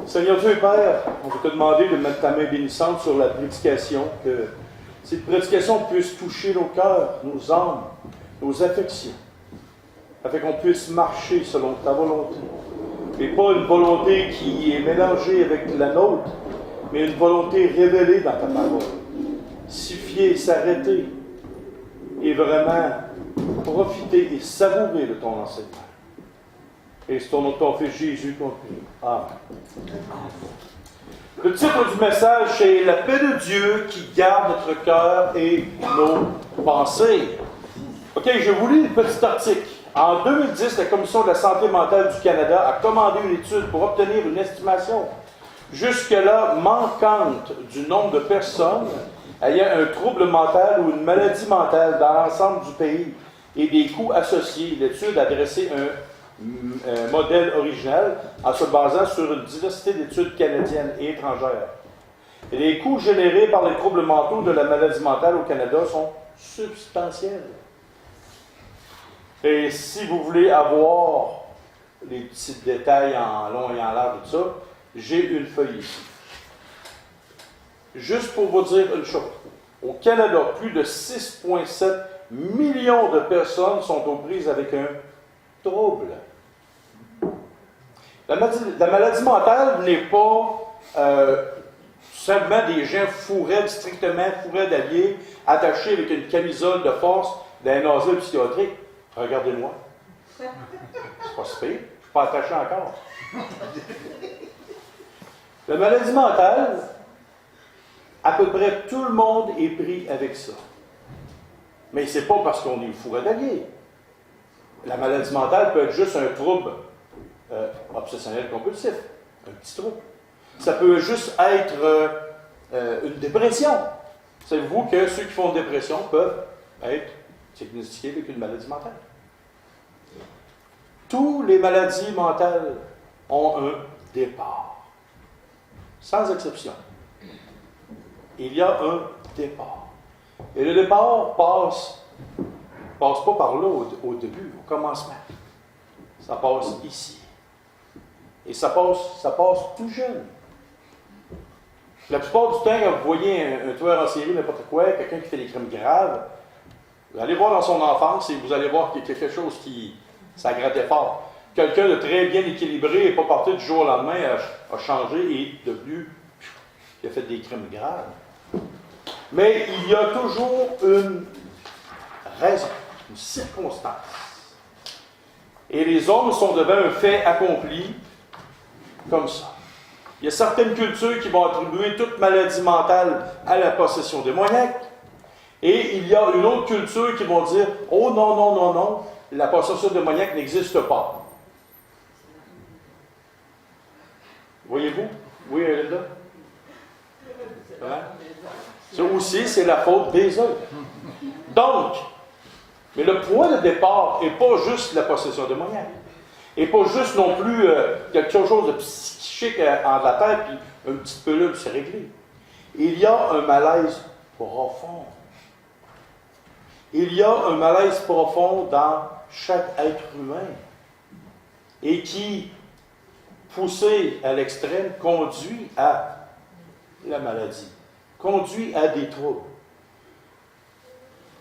Seigneur Dieu et Père, on veut te demander de mettre ta main bénissante sur la prédication, que cette prédication puisse toucher nos cœurs, nos âmes, nos affections, afin qu'on puisse marcher selon ta volonté. Et pas une volonté qui est mélangée avec la nôtre, mais une volonté révélée dans ta parole. S'y fier, s'arrêter, et vraiment profiter et savourer de ton enseignement. Et c'est au nom de ton Fils Jésus qu'on prie. Amen. Le titre du message, c'est « La paix de Dieu qui garde notre cœur et nos pensées ». OK, je vous lis le petit article. En 2010, la Commission de la santé mentale du Canada a commandé une étude pour obtenir une estimation jusque-là manquante du nombre de personnes ayant un trouble mental ou une maladie mentale dans l'ensemble du pays et des coûts associés. L'étude a dressé un modèle original en se basant sur une diversité d'études canadiennes et étrangères. Et les coûts générés par les troubles mentaux de la maladie mentale au Canada sont substantiels. Et si vous voulez avoir les petits détails en long et en large de tout ça, j'ai une feuille ici. Juste pour vous dire une chose, au Canada, plus de 6,7 millions de personnes sont aux prises avec un trouble. La maladie mentale n'est pas simplement des gens strictement fourrés d'alliés, attachés avec une camisole de force d'un asile psychiatrique. Regardez-moi. C'est pas si pire. Je ne suis pas attaché encore. La maladie mentale, à peu près tout le monde est pris avec ça. Mais ce n'est pas parce qu'on est fourré d'alliés. La maladie mentale peut être juste un trouble obsessionnel compulsif, un petit trouble. Ça peut juste être une dépression. Savez-vous que ceux qui font une dépression peuvent être diagnostiqués avec une maladie mentale? Toutes les maladies mentales ont un départ, sans exception. Il y a un départ. Et le départ passe pas par là au début, au commencement. Ça passe ici. Et ça passe tout jeune. La plupart du temps, quand vous voyez un tueur en série, n'importe quoi, quelqu'un qui fait des crimes graves, vous allez voir dans son enfance et vous allez voir qu'il y a quelque chose qui s'aggravait fort. Quelqu'un de très bien équilibré n'est pas parti du jour au lendemain, a changé et est devenu, il a fait des crimes graves. Mais il y a toujours une raison, une circonstance. Et les hommes sont devant un fait accompli comme ça. Il y a certaines cultures qui vont attribuer toute maladie mentale à la possession démoniaque. Et il y a une autre culture qui vont dire « Oh non, non, non, non, la possession démoniaque n'existe pas. » Voyez-vous? Oui, Linda? Hein? Ça aussi, c'est la faute des autres. Donc, mais le point de départ n'est pas juste la possession démoniaque. Et pas juste non plus quelque chose de psychique en la tête, puis une petite pelule, c'est réglé. Il y a un malaise profond. Il y a un malaise profond dans chaque être humain. Et qui, poussé à l'extrême, conduit à la maladie, conduit à des troubles.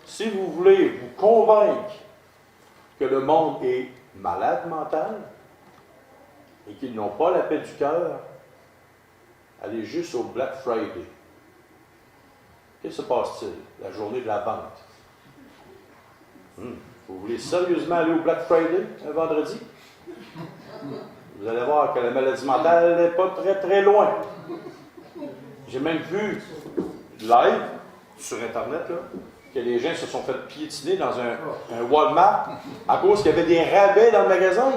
Si vous voulez vous convaincre que le monde est malade mental et qu'ils n'ont pas la paix du cœur, allez juste au Black Friday. Qu'est-ce qui se passe-t-il? La journée de la vente. Vous voulez sérieusement aller au Black Friday un vendredi? Vous allez voir que la maladie mentale n'est pas très très loin. J'ai même vu live sur Internet là, que les gens se sont fait piétiner dans un Walmart à cause qu'il y avait des rabais dans le magasin.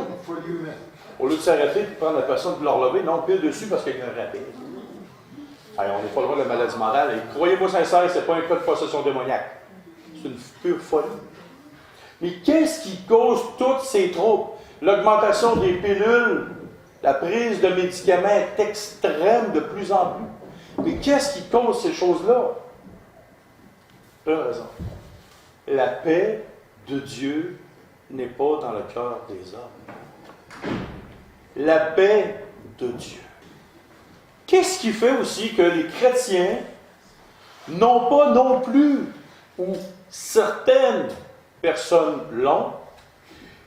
Au lieu de s'arrêter et de prendre la personne pour leur lever, non, pile dessus parce qu'il y a un rabais. Allez, on n'est pas loin de la maladie mentale. Et croyez-moi sincère, ce n'est pas un cas de possession démoniaque. C'est une pure folie. Mais qu'est-ce qui cause tous ces troubles? L'augmentation des pilules, la prise de médicaments est extrême de plus en plus. Mais qu'est-ce qui cause ces choses-là? Une raison. La paix de Dieu n'est pas dans le cœur des hommes. La paix de Dieu. Qu'est-ce qui fait aussi que les chrétiens n'ont pas non plus, ou certaines personnes l'ont,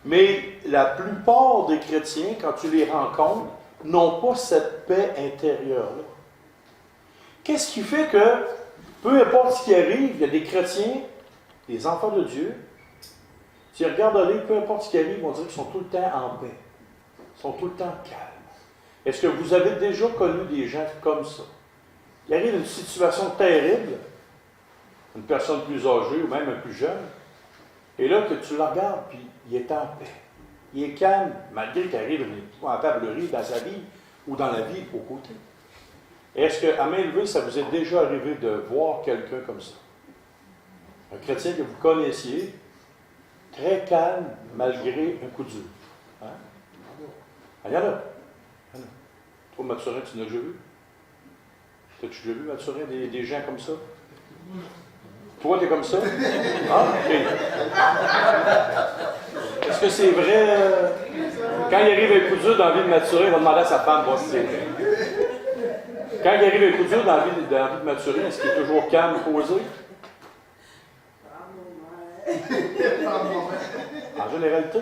mais la plupart des chrétiens, quand tu les rencontres, n'ont pas cette paix intérieure-là? Qu'est-ce qui fait que, peu importe ce qui arrive, il y a des chrétiens, des enfants de Dieu, tu regardes aller, peu importe ce qui arrive, on dirait qu'ils sont tout le temps en paix. Ils sont tout le temps calmes. Est-ce que vous avez déjà connu des gens comme ça? Il arrive une situation terrible, une personne plus âgée ou même un plus jeune, et là que tu le regardes, puis il est en paix. Il est calme, malgré qu'il arrive une épouvantablerie dans sa vie ou dans la vie aux côtés. Est-ce qu'à main levée, ça vous est déjà arrivé de voir quelqu'un comme ça? Un chrétien que vous connaissiez, très calme, malgré un coup dur. Hein? Ah, il y en a. Toi, Mathurin, tu n'as déjà vu? T'as-tu déjà vu, Mathurin, des gens comme ça? Toi, t'es comme ça? Ah, ok. Est-ce que c'est vrai? Quand il arrive un coup dur dans la vie de Mathurin, il va demander à sa femme voir si c'est vrai. Quand il arrive un coup dur dans la vie de Mathurin, est-ce qu'il est toujours calme, posé? En généralité.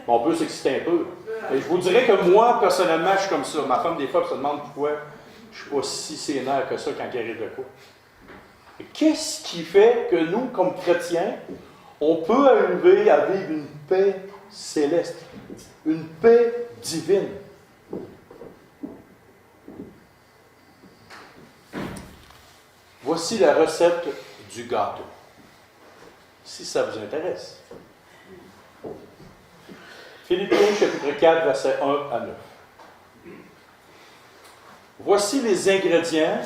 On peut s'exciter un peu. Et je vous dirais que moi, personnellement, je suis comme ça. Ma femme, des fois, elle se demande pourquoi je ne suis pas si sénère que ça quand il arrive de quoi. Et qu'est-ce qui fait que nous, comme chrétiens, on peut arriver à vivre une paix céleste, une paix divine? Voici la recette du gâteau, si ça vous intéresse. Philippiens, chapitre 4, versets 1 à 9. Voici les ingrédients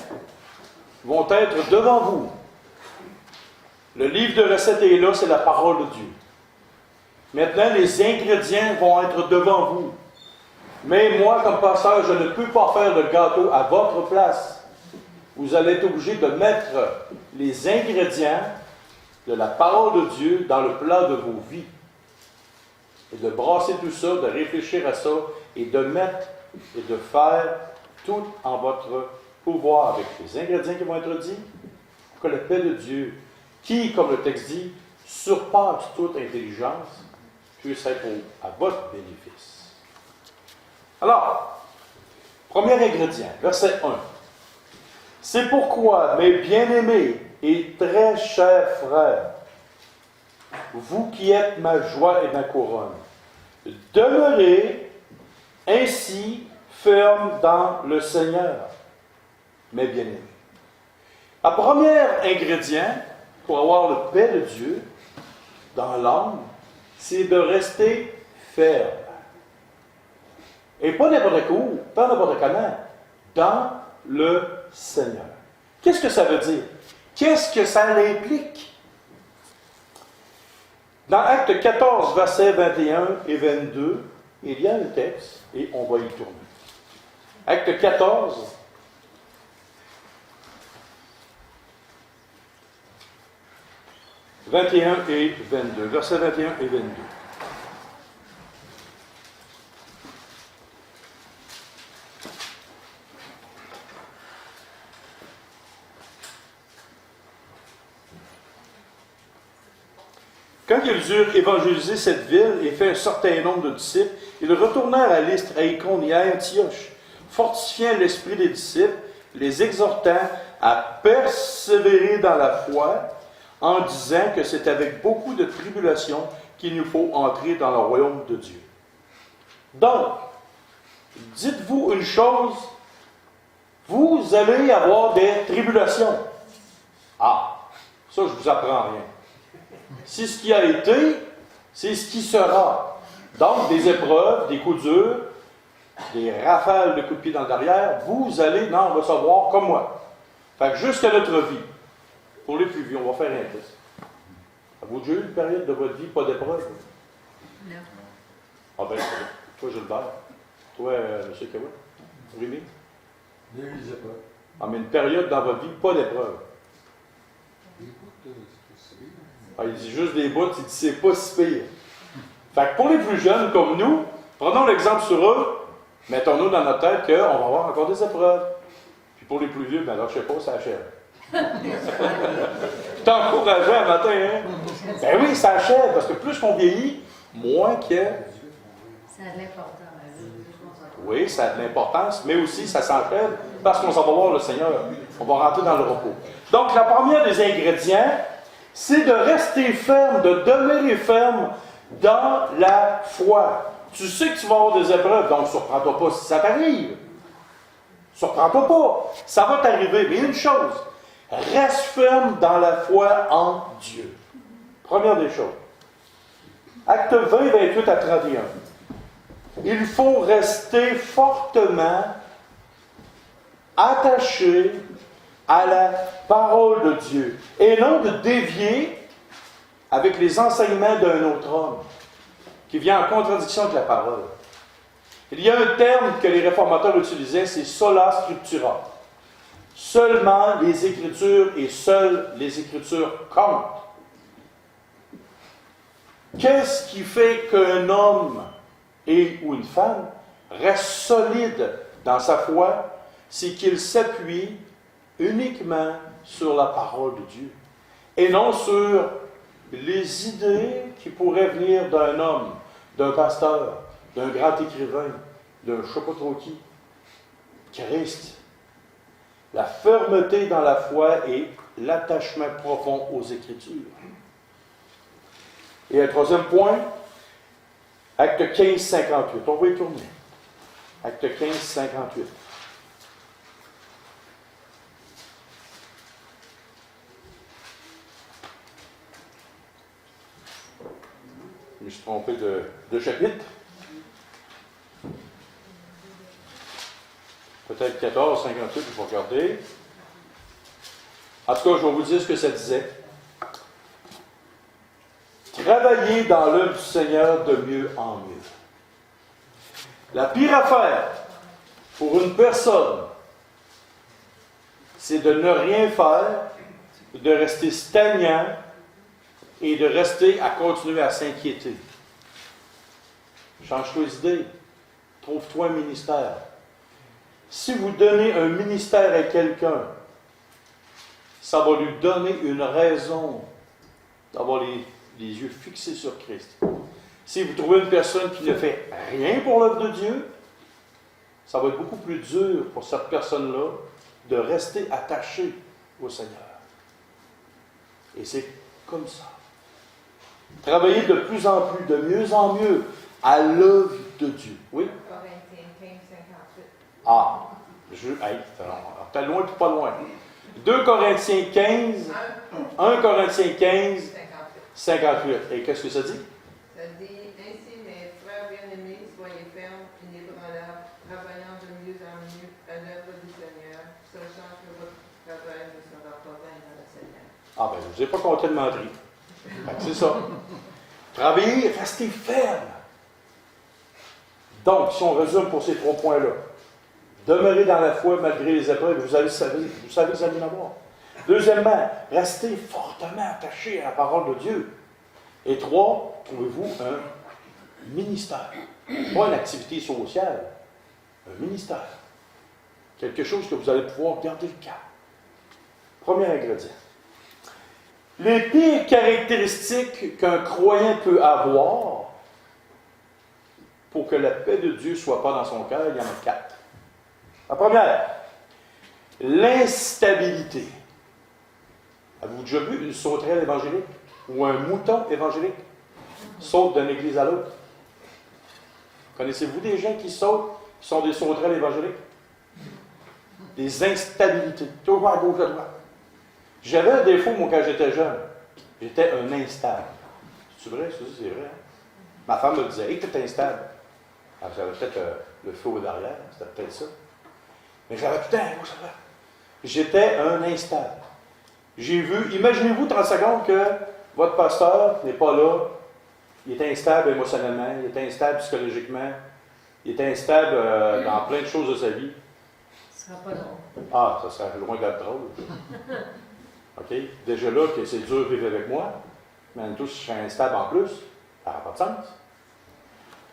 qui vont être devant vous. Le livre de recettes est là, c'est la parole de Dieu. Maintenant, les ingrédients vont être devant vous. Mais moi, comme pasteur, je ne peux pas faire le gâteau à votre place. Vous allez être obligé de mettre les ingrédients de la parole de Dieu dans le plat de vos vies. Et de brasser tout ça, de réfléchir à ça, et de mettre et de faire tout en votre pouvoir avec les ingrédients qui vont être dits, pour que la paix de Dieu, qui, comme le texte dit, surpasse toute intelligence, puisse être à votre bénéfice. Alors, premier ingrédient, verset 1. C'est pourquoi, mes bien-aimés et très chers frères, vous qui êtes ma joie et ma couronne, demeurez ainsi fermes dans le Seigneur, mes bien-aimés. Le premier ingrédient pour avoir la paix de Dieu dans l'âme, c'est de rester ferme. Et pas n'importe où, pas n'importe comment, dans le Seigneur. Qu'est-ce que ça veut dire? Qu'est-ce que ça implique? Dans Actes 14, versets 21 et 22, il y a un texte, et on va y tourner. Actes 14, « 21 et 22. Versets 21 et 22. Quand ils eurent évangélisé cette ville et fait un certain nombre de disciples, ils retournèrent à Lystre, à Icône et à Antioche, fortifiant l'esprit des disciples, les exhortant à persévérer dans la foi, en disant que c'est avec beaucoup de tribulations qu'il nous faut entrer dans le royaume de Dieu. Donc, dites-vous une chose, vous allez avoir des tribulations. Ah, ça je ne vous apprends rien. C'est ce qui a été, c'est ce qui sera. Donc, des épreuves, des coups durs, des rafales de coups de pied dans le derrière, vous allez en recevoir comme moi. Fait que jusqu'à notre vie, pour les plus vieux, on va faire un test. Avez-vous déjà eu une période de votre vie, pas d'épreuve? Non. Ah ben, toi Gilbert, toi, M. Kawin, Rémi? Ne lisez pas. Ah, mais une période dans votre vie, pas d'épreuve. Ah, il dit juste des bouts, il dit c'est pas si pire. Fait que pour les plus jeunes comme nous, prenons l'exemple sur eux, Mettons-nous dans notre tête qu'on va avoir encore des épreuves. Puis pour les plus vieux, ben là, je sais pas, ça achève. T'es encouragé un matin, hein? Ben oui, ça achève, parce que plus qu'on vieillit, moins que... Ça a de l'importance. Oui, ça a de l'importance, mais aussi ça s'entraide parce qu'on s'en va voir le Seigneur. On va rentrer dans le repos. Donc, la première des ingrédients, c'est de rester ferme, de demeurer ferme dans la foi. Tu sais que tu vas avoir des épreuves, donc surprends-toi pas si ça t'arrive. Surprends-toi pas. Ça va t'arriver. Mais une chose, reste ferme dans la foi en Dieu. Première des choses. Actes 20, 28 à 31. Il faut rester fortement attaché à la parole de Dieu et non de dévier avec les enseignements d'un autre homme qui vient en contradiction avec la parole. Il y a un terme que les réformateurs utilisaient, c'est sola scriptura. Seulement les Écritures et seules les Écritures comptent. Qu'est-ce qui fait qu'un homme ou une femme reste solide dans sa foi? C'est qu'il s'appuie uniquement sur la parole de Dieu et non sur les idées qui pourraient venir d'un homme, d'un pasteur, d'un grand écrivain, d'un je ne sais pas trop qui. Christ. La fermeté dans la foi et l'attachement profond aux Écritures. Et un troisième point, Acte 15, 58. On va y tourner. Acte 15, 58. Je me suis trompé de chapitre. Peut-être 14, 58, il faut regarder. En tout cas, je vais vous dire ce que ça disait. Travailler dans l'œuvre du Seigneur de mieux en mieux. La pire affaire pour une personne, c'est de ne rien faire, de rester stagnant et de rester à continuer à s'inquiéter. Change-toi d'idée. Trouve-toi un ministère. Si vous donnez un ministère à quelqu'un, ça va lui donner une raison d'avoir les yeux fixés sur Christ. Si vous trouvez une personne qui ne fait rien pour l'œuvre de Dieu, ça va être beaucoup plus dur pour cette personne-là de rester attachée au Seigneur. Et c'est comme ça. Travailler de plus en plus, de mieux en mieux à l'œuvre de Dieu. Oui? Corinthiens 15, 58. Ah, t'es loin puis pas loin. 2 Corinthiens 15, 1 Corinthiens 15, 58. Et qu'est-ce que ça dit? Ça dit, ainsi, mes frères bien-aimés, soyez fermes, inébranlables, travaillant de mieux en mieux à l'œuvre du Seigneur, sachant que votre travail ne sera pas vain dans le Seigneur. Ah ben, je ne vous ai pas compté de menterie. C'est ça. Travailler, rester ferme. Donc, si on résume pour ces 3 points-là, demeurer dans la foi malgré les épreuves, vous savez que vous allez en avoir. Deuxièmement, restez fortement attaché à la parole de Dieu. Et 3, trouvez-vous un ministère. Pas une activité sociale, un ministère. Quelque chose que vous allez pouvoir garder le cap. Premier ingrédient. Les pires caractéristiques qu'un croyant peut avoir pour que la paix de Dieu ne soit pas dans son cœur, il y en a 4. La première, l'instabilité. Avez-vous déjà vu une sauterelle évangélique ou un mouton évangélique saute d'une église à l'autre? Connaissez-vous des gens qui sautent, qui sont des sauterelles évangéliques? Des instabilités, toujours à gauche, à droite. J'avais un défaut, moi, quand j'étais jeune. J'étais un instable. C'est vrai, ça, c'est vrai. Hein? Ma femme me disait, hey, t'es instable. Alors, j'avais peut-être le feu au derrière, c'était peut-être ça. Mais j'avais tout le temps à gauche, à droite. J'étais un instable. J'ai vu, imaginez-vous 30 secondes que votre pasteur n'est pas là, il est instable émotionnellement, il est instable psychologiquement, il est instable dans plein de choses de sa vie. Ce ne sera pas long. Ah, ça serait loin d'être drôle. OK? Déjà là, que c'est dur de vivre avec moi, mais en tout, je serais instable en plus. Ça n'a pas de sens.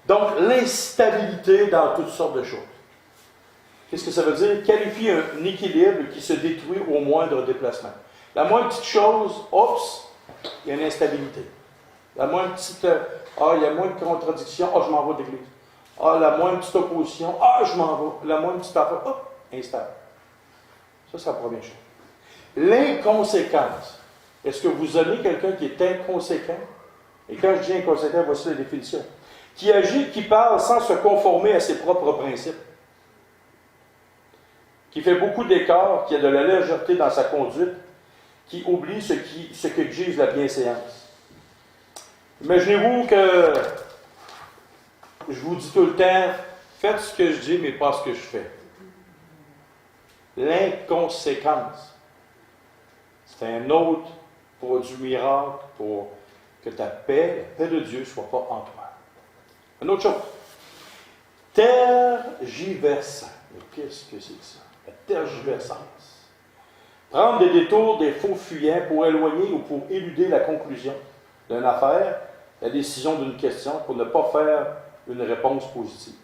Donc, l'instabilité dans toutes sortes de choses. Qu'est-ce que ça veut dire? Qualifie un équilibre qui se détruit au moindre déplacement. La moindre petite chose, oups, il y a une instabilité. La moindre petite, il y a moins de contradiction, je m'en vais de l'église. La moindre petite opposition, je m'en vais. La moindre petite affaire, instable. Ça, c'est la première chose. L'inconséquence. Est-ce que vous aimez quelqu'un qui est inconséquent? Et quand je dis inconséquent, voici la définition. Qui agit, qui parle sans se conformer à ses propres principes. Qui fait beaucoup d'écarts, qui a de la légèreté dans sa conduite, qui oublie ce qu'exige la bienséance. Imaginez-vous que je vous dis tout le temps, faites ce que je dis, mais pas ce que je fais. L'inconséquence. C'est un autre produit miracle pour que ta paix, la paix de Dieu, ne soit pas en toi. Une autre chose. Tergiversant. Mais qu'est-ce que c'est que ça? La tergiversance. Prendre des détours, des faux fuyants pour éloigner ou pour éluder la conclusion d'une affaire, la décision d'une question, pour ne pas faire une réponse positive.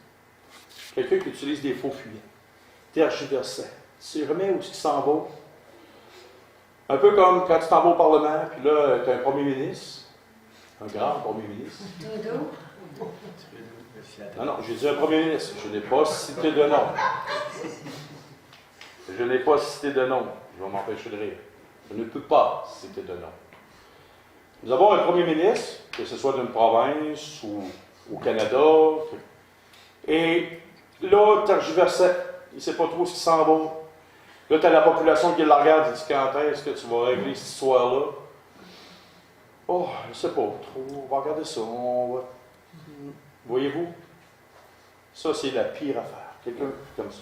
Quelqu'un qui utilise des faux fuyants. Tergiversant. Tu sais jamais où il s'en va. Un peu comme quand tu t'en vas au Parlement, puis là, tu as un premier ministre, un grand premier ministre. Dodo. Non, j'ai dit un premier ministre. Je n'ai pas cité de nom. Je n'ai pas cité de nom. Je vais m'empêcher de rire. Je ne peux pas citer de nom. Nous avons un premier ministre, que ce soit d'une province ou au Canada, et là, tergiversant. Il ne sait pas trop ce qui s'en va. Là, tu as la population qui la regarde et dit quand est-ce que tu vas régler cette histoire-là? Je ne sais pas trop. On va regarder ça. Voyez-vous? Ça, c'est la pire affaire. Quelqu'un comme ça.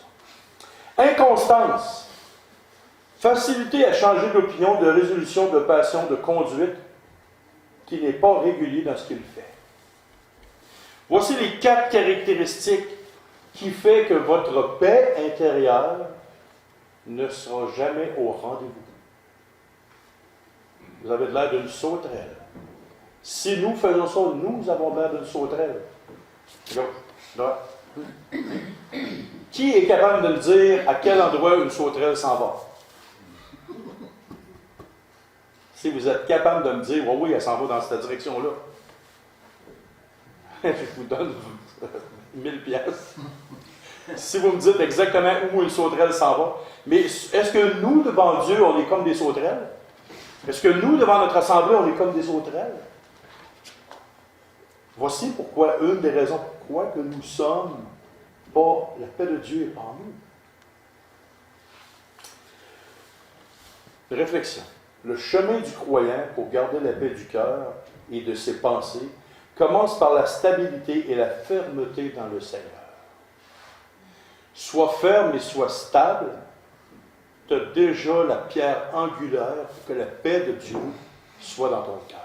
Inconstance. Facilité à changer d'opinion, de résolution, de passion, de conduite, qui n'est pas régulier dans ce qu'il fait. Voici les 4 caractéristiques qui font que votre paix intérieure ne sera jamais au rendez-vous. Vous avez l'air d'une sauterelle. Si nous faisons ça, nous avons l'air d'une sauterelle. Là. Qui est capable de me dire à quel endroit une sauterelle s'en va? Si vous êtes capable de me dire, oui, elle s'en va dans cette direction-là, je vous donne 1000 piastres. Si vous me dites exactement où une sauterelle s'en va, mais est-ce que nous, devant Dieu, on est comme des sauterelles? Est-ce que nous, devant notre assemblée, on est comme des sauterelles? Voici pourquoi, une des raisons pourquoi que nous sommes pas, la paix de Dieu est en nous. Réflexion. Le chemin du croyant pour garder la paix du cœur et de ses pensées commence par la stabilité et la fermeté dans le Seigneur. Sois ferme et sois stable. Tu as déjà la pierre angulaire pour que la paix de Dieu soit dans ton cœur.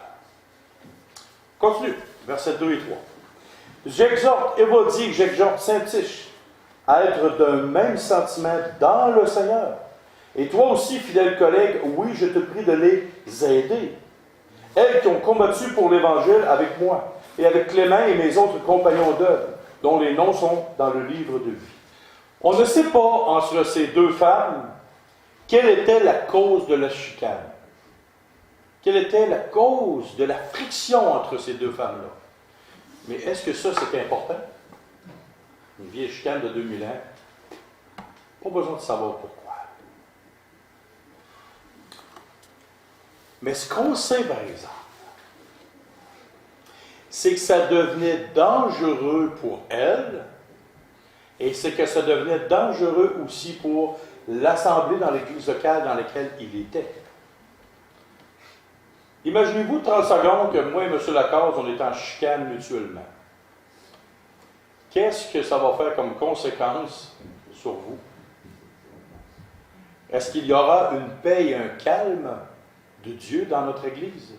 Continue, versets 2 et 3. J'exhorte Évodie, j'exhorte Saint-Tiche à être d'un même sentiment dans le Seigneur. Et toi aussi, fidèle collègue, oui, je te prie de les aider. Elles qui ont combattu pour l'Évangile avec moi, et avec Clément et mes autres compagnons d'œuvre, dont les noms sont dans le livre de vie. On ne sait pas, entre ces deux femmes, quelle était la cause de la chicane. Quelle était la cause de la friction entre ces deux femmes-là. Mais est-ce que ça, c'est important? Une vieille chicane de 2000 ans. Pas besoin de savoir pourquoi. Mais ce qu'on sait, par exemple, c'est que ça devenait dangereux pour elle, et c'est que ça devenait dangereux aussi pour l'assemblée dans l'église locale dans laquelle il était. Imaginez-vous 30 secondes que moi et M. Lacaze, on est en chicane mutuellement. Qu'est-ce que ça va faire comme conséquence sur vous? Est-ce qu'il y aura une paix et un calme de Dieu dans notre Église?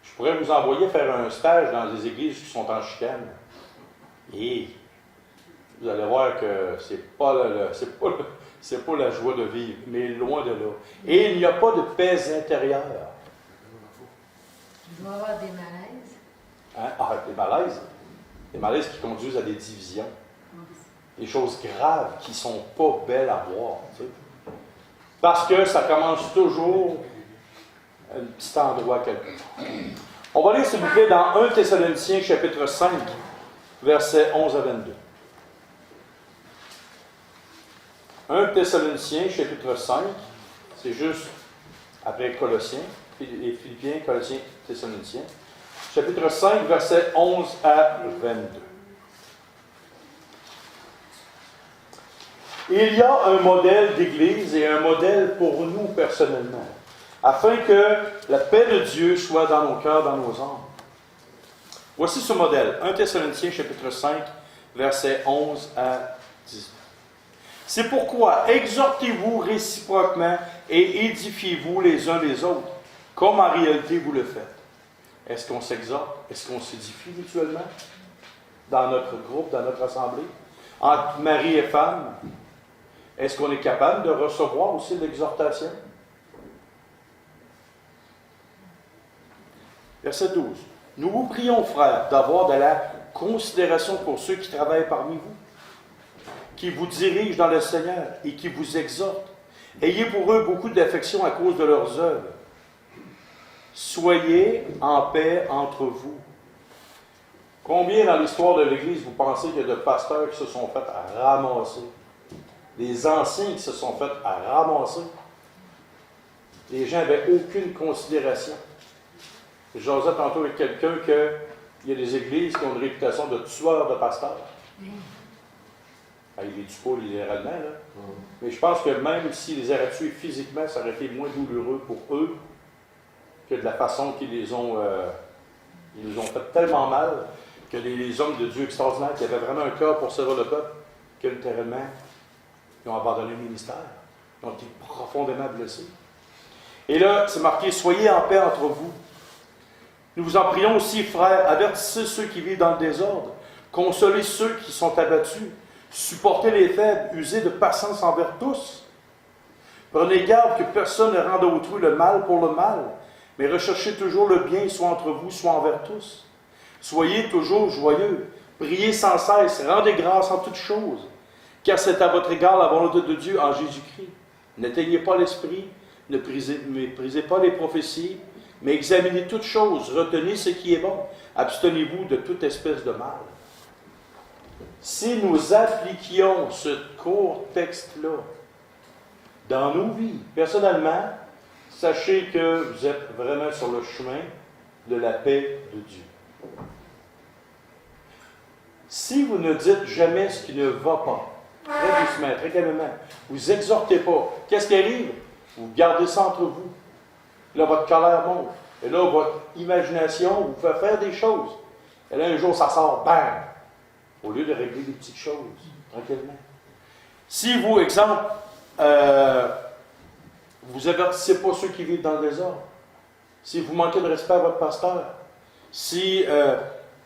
Je pourrais vous envoyer faire un stage dans des églises qui sont en chicane. Et vous allez voir que c'est pas la joie de vivre, mais loin de là. Et il n'y a pas de paix intérieure. Il doit y avoir des malaises. Hein? Ah, des malaises. Des malaises qui conduisent à des divisions. Des choses graves qui ne sont pas belles à voir. Tu sais. Parce que ça commence toujours à un petit endroit quelque part. On va lire, s'il vous plaît, dans 1 Thessaloniciens, chapitre 5, versets 11 à 22. 1 Thessaloniciens, chapitre 5, c'est juste après Colossiens, et Philippiens, Colossiens, Thessaloniciens. Chapitre 5, versets 11 à 22. Il y a un modèle d'Église et un modèle pour nous personnellement, afin que la paix de Dieu soit dans nos cœurs, dans nos âmes. Voici ce modèle. 1 Thessaloniciens, chapitre 5, versets 11 à 18. C'est pourquoi exhortez-vous réciproquement et édifiez-vous les uns les autres, comme en réalité vous le faites. Est-ce qu'on s'exhorte? Est-ce qu'on s'édifie mutuellement? Dans notre groupe, dans notre assemblée? Entre mari et femme? Est-ce qu'on est capable de recevoir aussi l'exhortation? Verset 12. Nous vous prions, frères, d'avoir de la considération pour ceux qui travaillent parmi vous, qui vous dirigent dans le Seigneur et qui vous exhortent. Ayez pour eux beaucoup d'affection à cause de leurs œuvres. Soyez en paix entre vous. Combien dans l'histoire de l'Église vous pensez qu'il y a de pasteurs qui se sont fait ramasser? Des anciens qui se sont fait ramasser? Les gens n'avaient aucune considération. J'osais tantôt avec quelqu'un qu'il y a des églises qui ont une réputation de tueurs de pasteurs. Il les tue pas littéralement, là. Mais je pense que même s'ils les auraient tués physiquement, ça aurait été moins douloureux pour eux que de la façon qu'ils les ont fait tellement mal que les hommes de Dieu extraordinaires qui avaient vraiment un cœur pour servir le peuple, que littéralement, ils ont abandonné le ministère. Ils ont été profondément blessés. Et là, c'est marqué « Soyez en paix entre vous ». Nous vous en prions aussi, frères, avertissez ceux qui vivent dans le désordre, consolez ceux qui sont abattus, supportez les faibles, usez de patience envers tous. Prenez garde que personne ne rende à autrui le mal pour le mal, mais recherchez toujours le bien, soit entre vous, soit envers tous. Soyez toujours joyeux, priez sans cesse, rendez grâce en toutes choses, car c'est à votre égard la volonté de Dieu en Jésus-Christ. N'éteignez pas l'esprit, ne méprisez pas les prophéties, mais examinez toutes choses, retenez ce qui est bon, abstenez-vous de toute espèce de mal. Si nous appliquions ce court texte-là dans nos vies, personnellement, sachez que vous êtes vraiment sur le chemin de la paix de Dieu. Si vous ne dites jamais ce qui ne va pas, très doucement, très calmement, vous exhortez pas, qu'est-ce qui arrive? Vous gardez ça entre vous. Là, votre colère monte. Et là, votre imagination vous fait faire des choses. Et là, un jour, ça sort, bang! Au lieu de régler des petites choses, tranquillement. Si vous, exemple, vous avertissez pas ceux qui vivent dans le désordre, si vous manquez de respect à votre pasteur, si...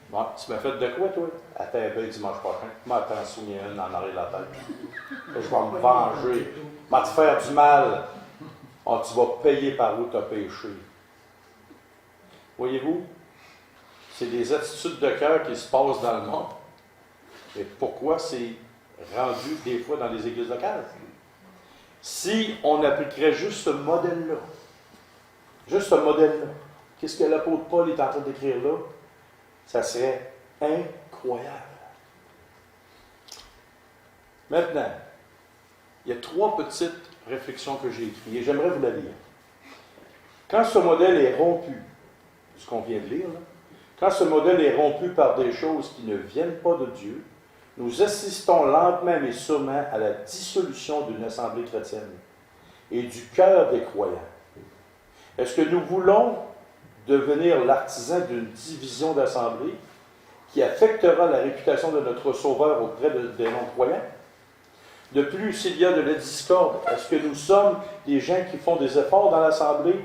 bon, tu m'as fait de quoi, toi? Attends un peu, dimanche prochain. Moi, t'en souviens une en arrière de la tête. Je vais me venger. Je vais te faire du mal. Oh, tu vas payer par où tu as péché. Voyez-vous? C'est des attitudes de cœur qui se passent dans le monde. Et pourquoi c'est rendu des fois dans les églises locales? Si on appliquerait juste ce modèle-là, qu'est-ce que l'apôtre Paul est en train d'écrire là? Ça serait incroyable. Maintenant, il y a 3 petites réflexions que j'ai écrites et j'aimerais vous la lire. Quand ce modèle est rompu, ce qu'on vient de lire, là, quand ce modèle est rompu par des choses qui ne viennent pas de Dieu, nous assistons lentement mais sûrement à la dissolution d'une assemblée chrétienne et du cœur des croyants. Est-ce que nous voulons devenir l'artisan d'une division d'assemblée qui affectera la réputation de notre Sauveur auprès des non-croyants? De plus, s'il y a de la discorde, est-ce que nous sommes des gens qui font des efforts dans l'assemblée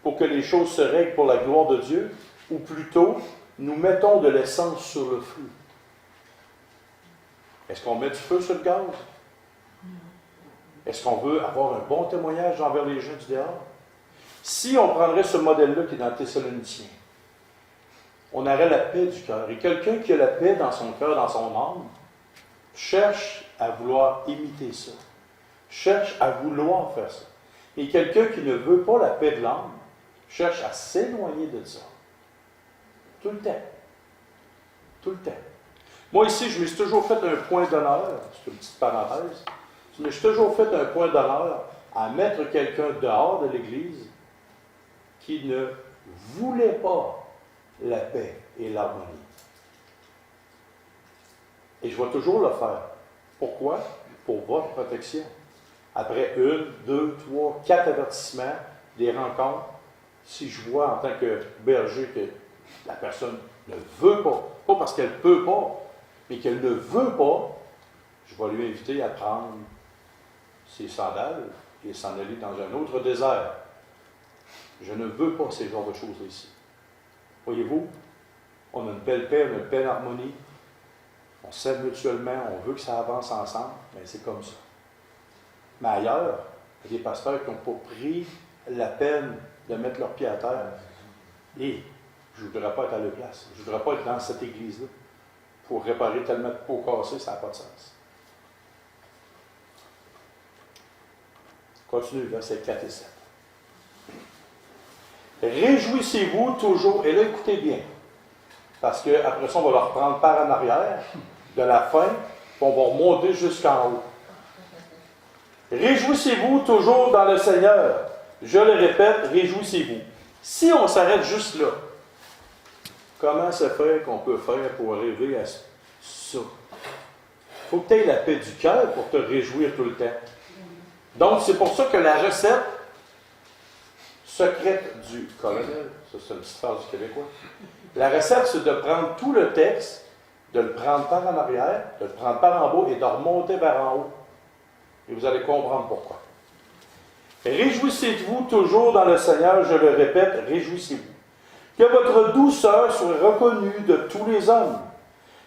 pour que les choses se règlent pour la gloire de Dieu? Ou plutôt, nous mettons de l'essence sur le feu? Est-ce qu'on met du feu sur le gaz? Est-ce qu'on veut avoir un bon témoignage envers les gens du dehors? Si on prendrait ce modèle-là qui est dans Thessaloniciens, on aurait la paix du cœur. Et quelqu'un qui a la paix dans son cœur, dans son âme, cherche à vouloir imiter ça. Cherche à vouloir faire ça. Et quelqu'un qui ne veut pas la paix de l'âme, cherche à s'éloigner de ça. Tout le temps. Tout le temps. Moi, ici, je me suis toujours fait un point d'honneur, c'est une petite parenthèse, je me suis toujours fait un point d'honneur à mettre quelqu'un dehors de l'Église qui ne voulait pas la paix et l'harmonie. Et je vais toujours le faire. Pourquoi? Pour votre protection. Après 1, 2, 3, 4 avertissements, des rencontres, si je vois en tant que berger que la personne ne veut pas parce qu'elle ne peut pas, mais qu'elle ne veut pas, je vais lui inviter à prendre ses sandales et s'en aller dans un autre désert. Je ne veux pas ces genres de choses ici. Voyez-vous, on a une belle paix, on a une belle harmonie, on s'aime mutuellement, on veut que ça avance ensemble, mais c'est comme ça. Mais ailleurs, il y a des pasteurs qui n'ont pas pris la peine de mettre leurs pieds à terre. Et je ne voudrais pas être à leur place. Je ne voudrais pas être dans cette église-là pour réparer tellement de pots cassés, ça n'a pas de sens. Continue, verset 4 et 7. Réjouissez-vous toujours, et là écoutez bien, parce qu'après ça, on va le reprendre par en arrière, de la fin, puis on va remonter jusqu'en haut. Réjouissez-vous toujours dans le Seigneur. Je le répète, réjouissez-vous. Si on s'arrête juste là, comment se fait qu'on peut faire pour arriver à ça? Il faut que tu aies la paix du cœur pour te réjouir tout le temps. Donc, c'est pour ça que la recette secrète du colonel, ça c'est une petite phrase du Québécois, la recette, c'est de prendre tout le texte, de le prendre par en arrière, de le prendre par en bas et de remonter vers en haut. Et vous allez comprendre pourquoi. Réjouissez-vous toujours dans le Seigneur, je le répète, réjouissez-vous. Que votre douceur soit reconnue de tous les hommes.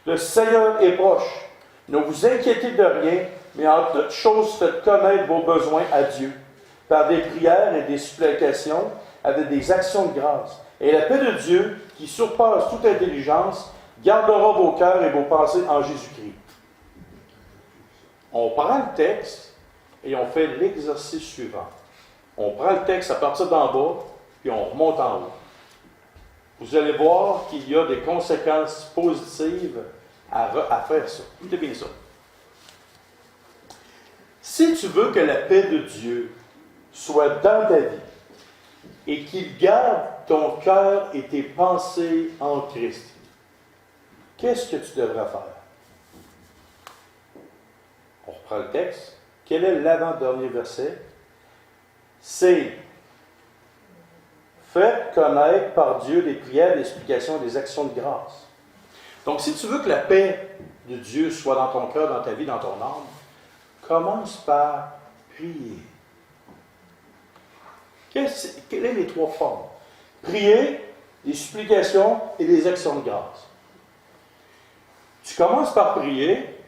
Le Seigneur est proche. Ne vous inquiétez de rien, mais en toute chose faites connaître vos besoins à Dieu, par des prières et des supplications, avec des actions de grâce. Et la paix de Dieu, qui surpasse toute intelligence, gardera vos cœurs et vos pensées en Jésus-Christ. On prend le texte et on fait l'exercice suivant. On prend le texte à partir d'en bas, puis on remonte en haut. Vous allez voir qu'il y a des conséquences positives à faire ça. Écoutez bien ça. Si tu veux que la paix de Dieu soit dans ta vie et qu'il garde ton cœur et tes pensées en Christ, qu'est-ce que tu devras faire? On reprend le texte. Quel est l'avant-dernier verset? C'est faites connaître par Dieu des prières, des explications, des actions de grâce. Donc, si tu veux que la paix de Dieu soit dans ton cœur, dans ta vie, dans ton âme, commence par prier. Quelles sont les trois formes? Prier, des supplications et des actions de grâce. Tu commences par prier,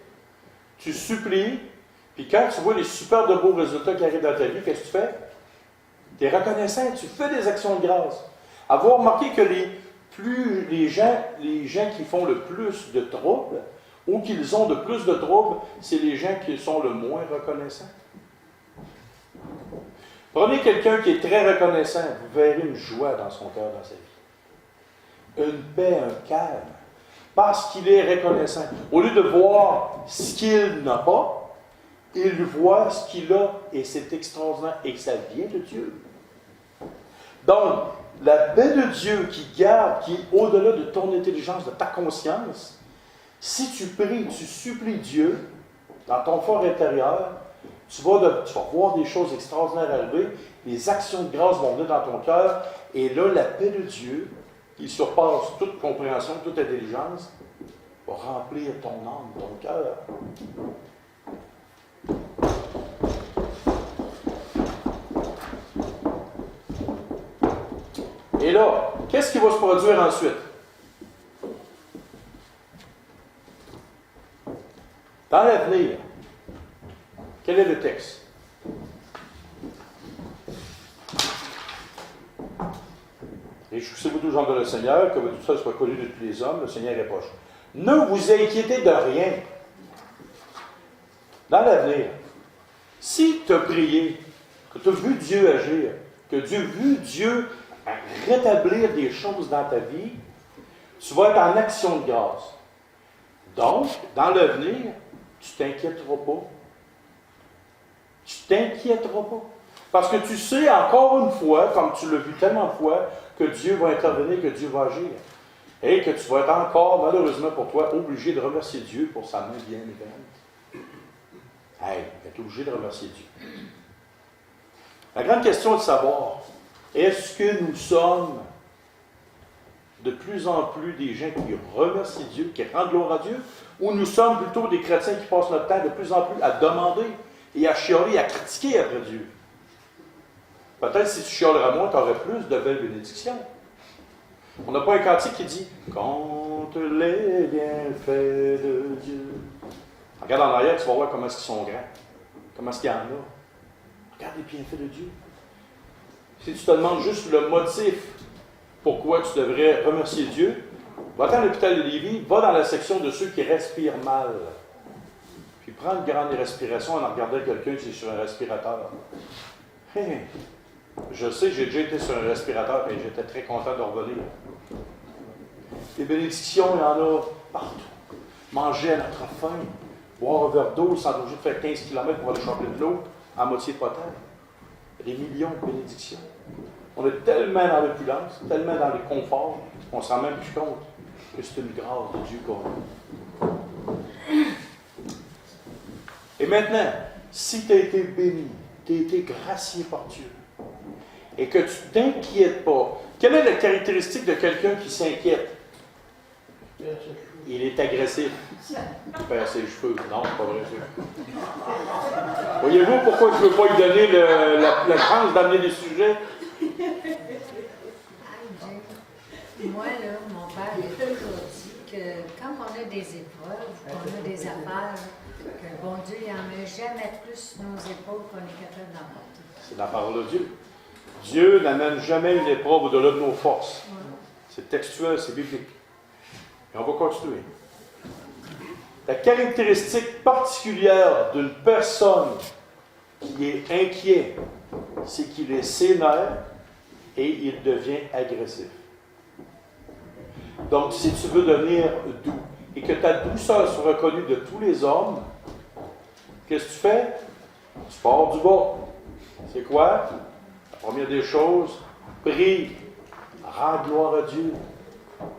tu supplies, puis quand tu vois les super de beaux résultats qui arrivent dans ta vie, qu'est-ce que tu fais? Tu es reconnaissant, tu fais des actions de grâce. Avoir remarqué que les gens qui font le plus de troubles, ou qu'ils ont de plus de troubles, c'est les gens qui sont le moins reconnaissants. Prenez quelqu'un qui est très reconnaissant, vous verrez une joie dans son cœur, dans sa vie. Une paix, un calme, parce qu'il est reconnaissant. Au lieu de voir ce qu'il n'a pas, il voit ce qu'il a, et c'est extraordinaire, et que ça vient de Dieu. Donc, la paix de Dieu qui garde, qui est au-delà de ton intelligence, de ta conscience, si tu pries, tu supplies Dieu, dans ton fort intérieur, tu vas voir des choses extraordinaires arriver, les actions de grâce vont venir dans ton cœur, et là, la paix de Dieu, qui surpasse toute compréhension, toute intelligence, va remplir ton âme, ton cœur. Et là, qu'est-ce qui va se produire ensuite? Dans l'avenir, quel est le texte? Réjouissez-vous tous hommes de le Seigneur, que votre douceur soit connue de tous les hommes, le Seigneur est proche. Ne vous inquiétez de rien. Dans l'avenir, si tu as prié, que tu as vu Dieu agir, que tu as vu Dieu rétablir des choses dans ta vie, tu vas être en action de grâce. Donc, dans l'avenir, tu ne t'inquiéteras pas. Tu ne t'inquiéteras pas. Parce que tu sais encore une fois, comme tu l'as vu tellement de fois, que Dieu va intervenir, que Dieu va agir. Et que tu vas être encore, malheureusement pour toi, obligé de remercier Dieu pour sa main bien grande. Hey, tu es obligé de remercier Dieu. La grande question est de savoir, est-ce que nous sommes de plus en plus des gens qui remercient Dieu, qui rendent gloire à Dieu, ou nous sommes plutôt des chrétiens qui passent notre temps de plus en plus à demander et à chialer, à critiquer après Dieu? Peut-être si tu chialerais moins, tu aurais plus de belles bénédictions. On n'a pas un cantique qui dit « Compte les bienfaits de Dieu ». Regarde en arrière, tu vas voir comment est-ce qu'ils sont grands. Comment est-ce qu'il y en a. Regarde les bienfaits de Dieu. Si tu te demandes juste le motif pourquoi tu devrais remercier Dieu, va-t'en à l'hôpital de Lévis, va dans la section de ceux qui respirent mal. Puis prends une grande respiration en regardant quelqu'un qui est sur un respirateur. Hey, je sais, j'ai déjà été sur un respirateur et j'étais très content de revenir. Les bénédictions, il y en a partout. Manger à notre faim, boire un verre d'eau sans être obligé de faire 15 km pour aller chercher de l'eau à moitié potable. Des millions de bénédictions. On est tellement dans l'opulence, tellement dans les conforts, qu'on ne se rend même plus compte que c'est une grâce de Dieu qu'on a. Et maintenant, si tu as été béni, tu as été gracié par Dieu, et que tu ne t'inquiètes pas, quelle est la caractéristique de quelqu'un qui s'inquiète? Il est agressif. Il perd ses cheveux. Non, c'est pas vrai. Voyez-vous pourquoi je ne veux pas lui donner la chance d'amener des sujets? Moi, là, mon père a toujours dit que quand on a des épreuves, qu'on a des affaires, que le bon Dieu n'en met jamais plus sur nos épaules qu'on est capable d'en porter. C'est la parole de Dieu. Dieu n'amène jamais une épreuve au-delà de nos forces. Ouais. C'est textuel, c'est biblique. Et on va continuer. La caractéristique particulière d'une personne qui est inquiet, c'est qu'il est sévère et il devient agressif. Donc, si tu veux devenir doux et que ta douceur soit reconnue de tous les hommes, qu'est-ce que tu fais? Tu pars du bas. C'est quoi? La première des choses, prie, rends gloire à Dieu.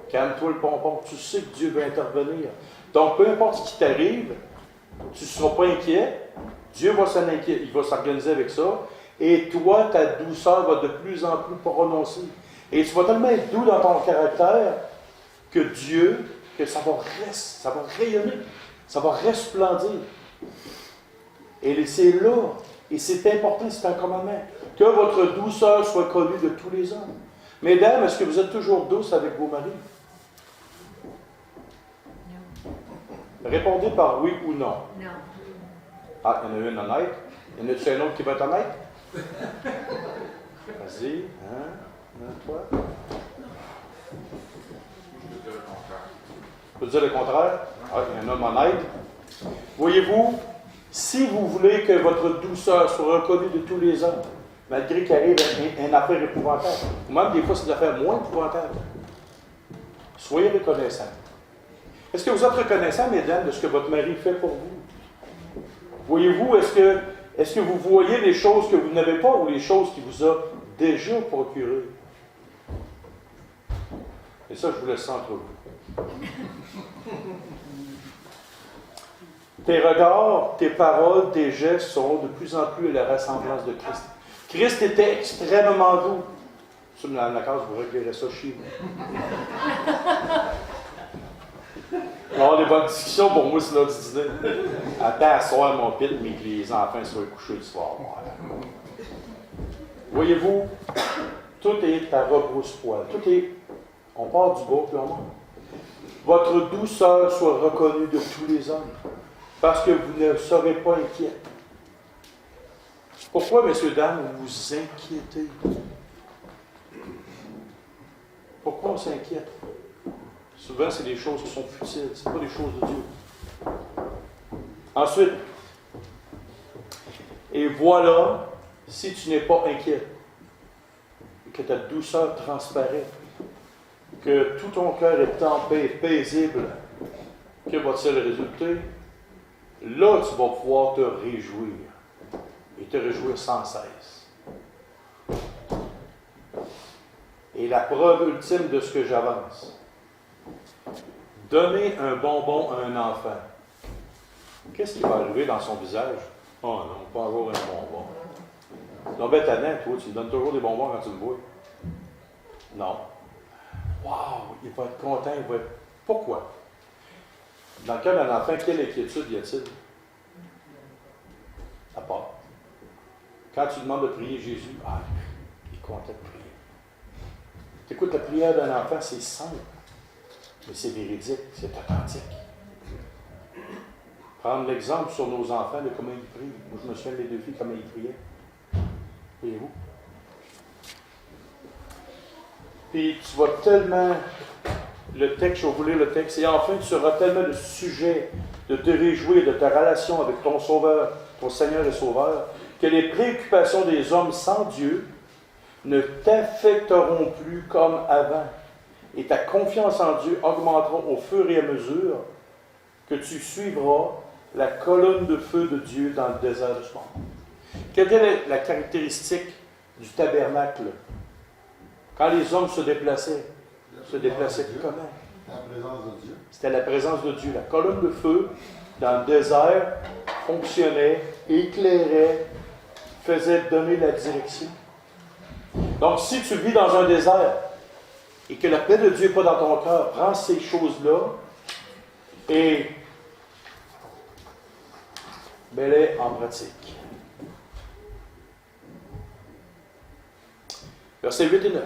Calme-toi le pompon. Tu sais que Dieu veut intervenir. Donc, peu importe ce qui t'arrive, tu ne seras pas inquiet. Dieu va s'en inquiéter, il va s'organiser avec ça. Et toi, ta douceur va de plus en plus prononcer. Et tu vas tellement être doux dans ton caractère que Dieu, que ça va rayonner, ça va resplendir. Et c'est là, et c'est important, c'est un commandement, que votre douceur soit connue de tous les hommes. Mesdames, est-ce que vous êtes toujours douces avec vos maris? Non. Répondez par oui ou non. Non. Ah, il y en a une honnête. Il y en a-tu un autre qui va être honnête? Vas-y, hein? Toi? Je peux dire le contraire? Ah, il y a un homme honnête. Voyez-vous, si vous voulez que votre douceur soit reconnue de tous les hommes, malgré qu'il arrive une affaire épouvantable, ou même des fois c'est des affaires moins épouvantables, soyez reconnaissants. Est-ce que vous êtes reconnaissants, mesdames, de ce que votre mari fait pour vous? Voyez-vous, est-ce que vous voyez les choses que vous n'avez pas ou les choses qu'il vous a déjà procurées? Et ça, je vous laisse entre vous. Tes regards, tes paroles, tes gestes seront de plus en plus à la ressemblance de Christ. Christ était extrêmement doux. Sur la case, vous réglerez ça chez vous. On va avoir des bonnes discussions, pour moi, c'est l'autre idée. Attends à soir, mon pit, mais que les enfants soient couchés le soir. Voyez-vous, tout est à rebrousse-poil. Tout est. On part du bas, puis on monte. Votre douceur soit reconnue de tous les hommes, parce que vous ne serez pas inquiets. Pourquoi, messieurs, dames, vous vous inquiétez? Pourquoi on s'inquiète? Souvent, c'est des choses qui sont futiles, ce n'est pas des choses de Dieu. Ensuite, et voilà, si tu n'es pas inquiet, que ta douceur transparaît, que tout ton cœur est en paix, paisible, que va-t-il résulter? Là, tu vas pouvoir te réjouir, et te réjouir sans cesse. Et la preuve ultime de ce que j'avance, donner un bonbon à un enfant, qu'est-ce qui va arriver dans son visage? Oh non, pas avoir un bonbon. Non, ben tannant, toi, tu me donnes toujours des bonbons quand tu me vois. Non. Wow, il va être content, il va être... Pourquoi? Dans le cas d'un enfant, quelle inquiétude y a-t-il? À part. Quand tu demandes de prier Jésus, il est content de prier. Écoute, la prière d'un enfant, c'est simple, mais c'est véridique, c'est authentique. Prendre l'exemple sur nos enfants de comment ils prient. Moi, je me souviens des 2 filles, comment ils priaient. Voyez-vous? Puis tu vas tellement, le texte, je vais vous lire le texte, et enfin tu auras tellement de sujets de te réjouir de ta relation avec ton Sauveur, ton Seigneur et Sauveur, que les préoccupations des hommes sans Dieu ne t'affecteront plus comme avant. Et ta confiance en Dieu augmentera au fur et à mesure que tu suivras la colonne de feu de Dieu dans le désert de ce monde. Quelle est la caractéristique du tabernacle? Quand les hommes se déplaçaient comment? La présence de Dieu. C'était la présence de Dieu. La colonne de feu dans le désert fonctionnait, éclairait, faisait donner la direction. Donc, si tu vis dans un désert et que la paix de Dieu n'est pas dans ton cœur, prends ces choses-là et mets-les en pratique. Versets 8 et 9.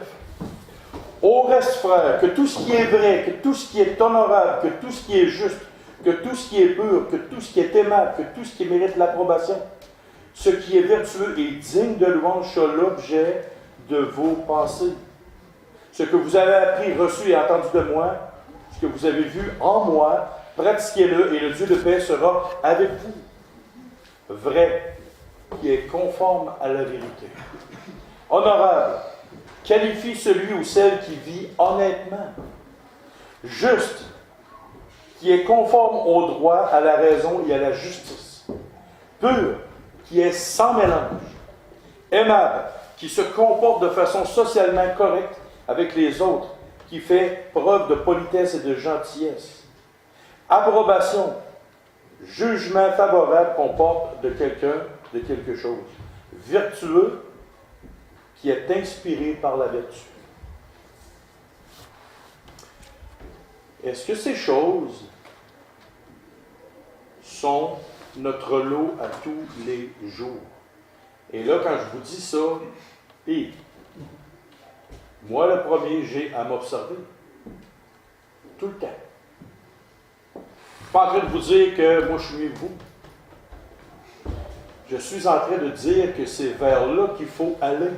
Au reste, frères, que tout ce qui est vrai, que tout ce qui est honorable, que tout ce qui est juste, que tout ce qui est pur, que tout ce qui est aimable, que tout ce qui mérite l'approbation, ce qui est vertueux et digne de louange soit l'objet de vos pensées. Ce que vous avez appris, reçu et entendu de moi, ce que vous avez vu en moi, pratiquez-le et le Dieu de paix sera avec vous. Vrai, qui est conforme à la vérité. Honorable, qualifie celui ou celle qui vit honnêtement. Juste, qui est conforme au droit, à la raison et à la justice. Pur, qui est sans mélange. Aimable, qui se comporte de façon socialement correcte avec les autres, qui fait preuve de politesse et de gentillesse. Approbation, jugement favorable qu'on porte de quelqu'un, de quelque chose. Vertueux, qui est inspiré par la vertu. Est-ce que ces choses sont notre lot à tous les jours? Et là, quand je vous dis ça, et moi, le premier, j'ai à m'observer. Tout le temps. Je ne suis pas en train de vous dire que moi, je suis mieux que vous. Je suis en train de dire que c'est vers là qu'il faut aller.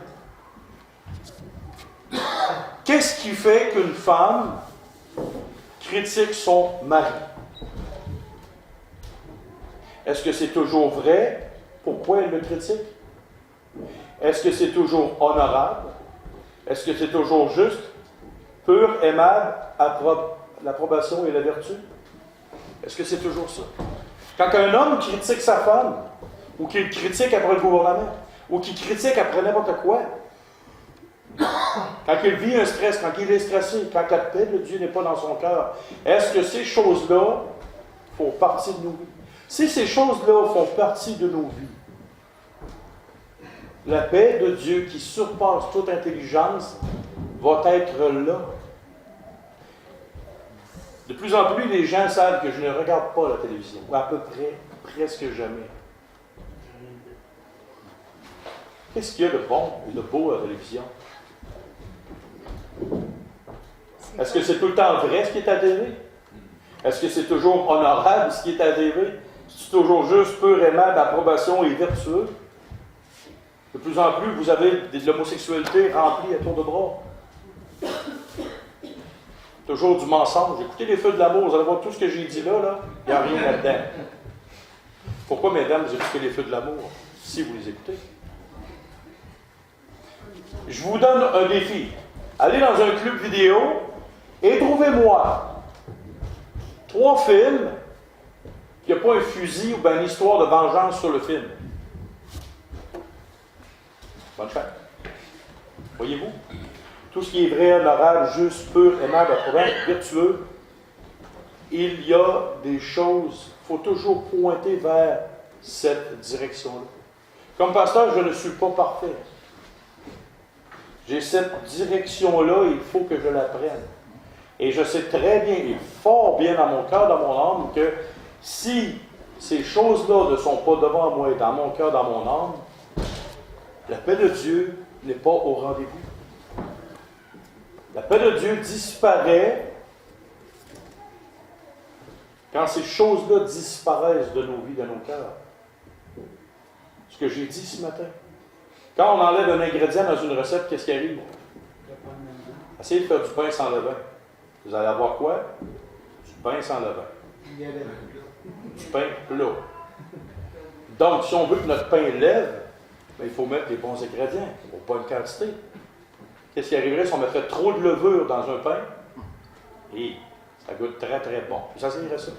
Qu'est-ce qui fait qu'une femme critique son mari? Est-ce que c'est toujours vrai? Pourquoi elle le critique? Est-ce que c'est toujours honorable? Est-ce que c'est toujours juste? Pur, aimable, l'approbation et la vertu? Est-ce que c'est toujours ça? Quand un homme critique sa femme, ou qu'il critique après le gouvernement, ou qu'il critique après n'importe quoi, quand il vit un stress, quand il est stressé, quand la paix de Dieu n'est pas dans son cœur, est-ce que ces choses-là font partie de nos vies? Si ces choses-là font partie de nos vies, la paix de Dieu qui surpasse toute intelligence va être là. De plus en plus, les gens savent que je ne regarde pas la télévision, ou à peu près, presque jamais. Qu'est-ce qu'il y a de bon et de beau à la télévision? Est-ce que c'est tout le temps vrai ce qui est à TV? Est-ce que c'est toujours honorable ce qui est à TV? C'est toujours juste, pur, aimable, approbation et vertueux? De plus en plus, vous avez de l'homosexualité remplie à tour de bras. Toujours du mensonge. Écoutez les feux de l'amour, vous allez voir tout ce que j'ai dit là, il n'y a rien là-dedans. Pourquoi, mesdames, vous écoutez les feux de l'amour, si vous les écoutez? Je vous donne un défi. Allez dans un club vidéo et trouvez-moi 3 films qui n'ont pas un fusil ou bien une histoire de vengeance sur le film. Bonne chance. Voyez-vous? Tout ce qui est vrai, honorable, juste, pur, aimable, approuvant, vertueux, il y a des choses, il faut toujours pointer vers cette direction-là. Comme pasteur, je ne suis pas parfait. J'ai cette direction-là, il faut que je la prenne. Et je sais très bien, et fort bien dans mon cœur, dans mon âme, que si ces choses-là ne sont pas devant moi, dans mon cœur, dans mon âme, la paix de Dieu n'est pas au rendez-vous. La paix de Dieu disparaît quand ces choses-là disparaissent de nos vies, de nos cœurs. Ce que j'ai dit ce matin. Quand on enlève un ingrédient dans une recette, qu'est-ce qui arrive? Essayez de faire du pain sans levain. Vous allez avoir quoi? Du pain sans levain. Du pain plat. Donc, si on veut que notre pain lève, il faut mettre les bons ingrédients, aux bonnes quantités. Qu'est-ce qui arriverait si on mettrait trop de levure dans un pain? Et ça goûte très, très bon. Vous essayerez ça.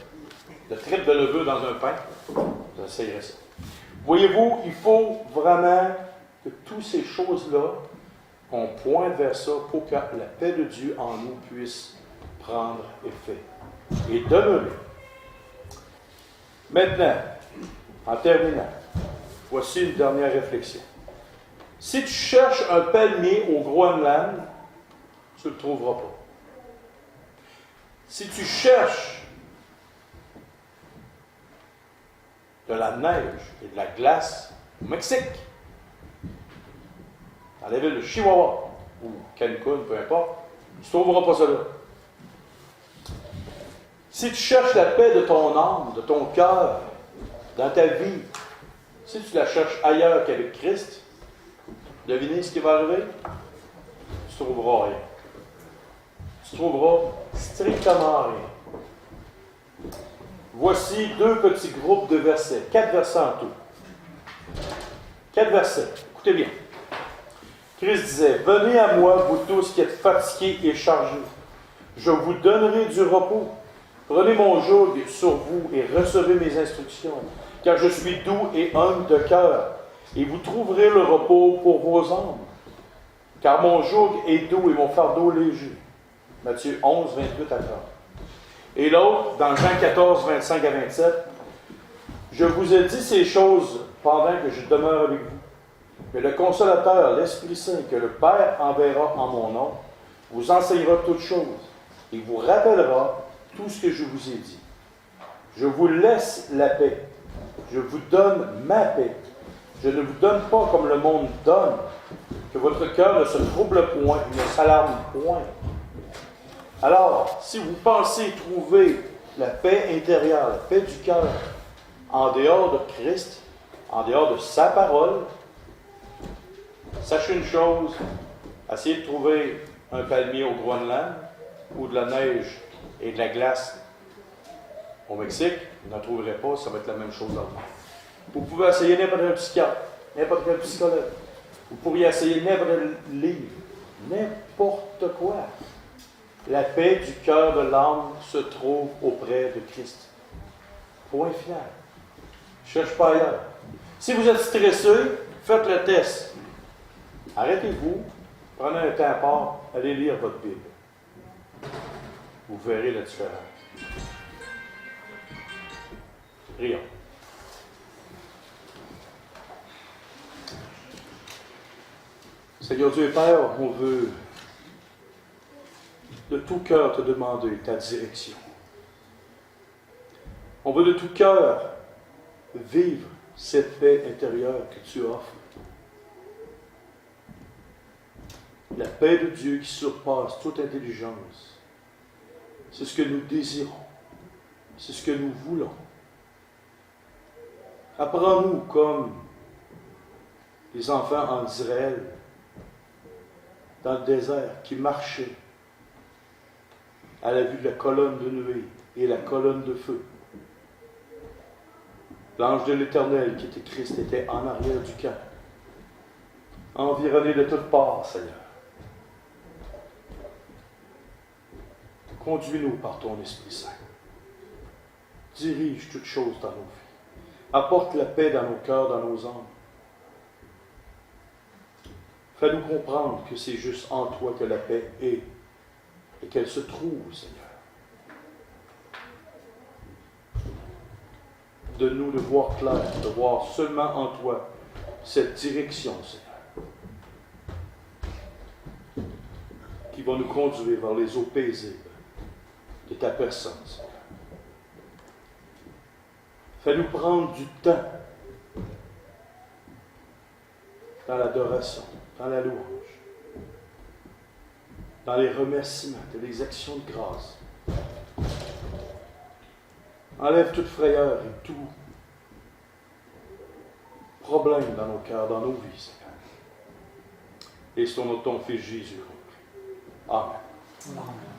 Le triple de levure dans un pain, vous essayerez ça. Voyez-vous, il faut vraiment que toutes ces choses-là, qu'on pointe vers ça pour que la paix de Dieu en nous puisse prendre effet et demeurer. Maintenant, en terminant, voici une dernière réflexion. Si tu cherches un palmier au Groenland, tu ne le trouveras pas. Si tu cherches de la neige et de la glace au Mexique, dans la ville de Chihuahua ou Cancun, peu importe, tu ne trouveras pas cela. Si tu cherches la paix de ton âme, de ton cœur, dans ta vie, si tu la cherches ailleurs qu'avec Christ, devinez ce qui va arriver? Tu ne trouveras rien. Tu trouveras strictement rien. Voici 2 petits groupes de versets, 4 versets en tout. 4 versets. Écoutez bien. Christ disait, « Venez à moi, vous tous qui êtes fatigués et chargés. Je vous donnerai du repos. Prenez mon joug sur vous et recevez mes instructions, car je suis doux et humble de cœur, et vous trouverez le repos pour vos âmes. Car mon joug est doux et mon fardeau léger. » Matthieu 11, 28 à 30. Et l'autre, dans Jean 14, 25 à 27, « Je vous ai dit ces choses pendant que je demeure avec vous. Mais le Consolateur, l'Esprit Saint, que le Père enverra en mon nom, vous enseignera toutes choses et vous rappellera tout ce que je vous ai dit. Je vous laisse la paix. Je vous donne ma paix. Je ne vous donne pas comme le monde donne. Que votre cœur ne se trouble point, ne s'alarme point. » Alors, si vous pensez trouver la paix intérieure, la paix du cœur, en dehors de Christ, en dehors de sa parole, sachez une chose, essayez de trouver un palmier au Groenland ou de la neige et de la glace au Mexique, vous n'en trouverez pas, ça va être la même chose dans le monde. Vous pouvez essayer n'importe quel psychiatre, n'importe quel psychologue. Vous pourriez essayer n'importe quel livre, n'importe quoi. La paix du cœur de l'âme se trouve auprès de Christ. Point final. Ne cherche pas ailleurs. Si vous êtes stressé, faites le test. Arrêtez-vous, prenez un temps à part, allez lire votre Bible. Vous verrez la différence. Prions. Seigneur Dieu et Père, on veut de tout cœur te demander ta direction. On veut de tout cœur vivre cette paix intérieure que tu offres. La paix de Dieu qui surpasse toute intelligence. C'est ce que nous désirons. C'est ce que nous voulons. Apprends-nous comme les enfants en Israël, dans le désert, qui marchaient à la vue de la colonne de nuée et la colonne de feu. L'ange de l'Éternel, qui était Christ, était en arrière du camp, environné de toutes parts, Seigneur. Conduis-nous par ton Esprit Saint. Dirige toutes choses dans nos vies. Apporte la paix dans nos cœurs, dans nos âmes. Fais-nous comprendre que c'est juste en toi que la paix est et qu'elle se trouve, Seigneur. Donne-nous de voir clair, de voir seulement en toi cette direction, Seigneur, qui va nous conduire vers les eaux paisibles de ta personne, Seigneur. Fais-nous prendre du temps dans l'adoration, dans la louange, dans les remerciements, dans les actions de grâce. Enlève toute frayeur et tout problème dans nos cœurs, dans nos vies, Seigneur. Et c'est au nom de ton Fils Jésus. Amen. Amen.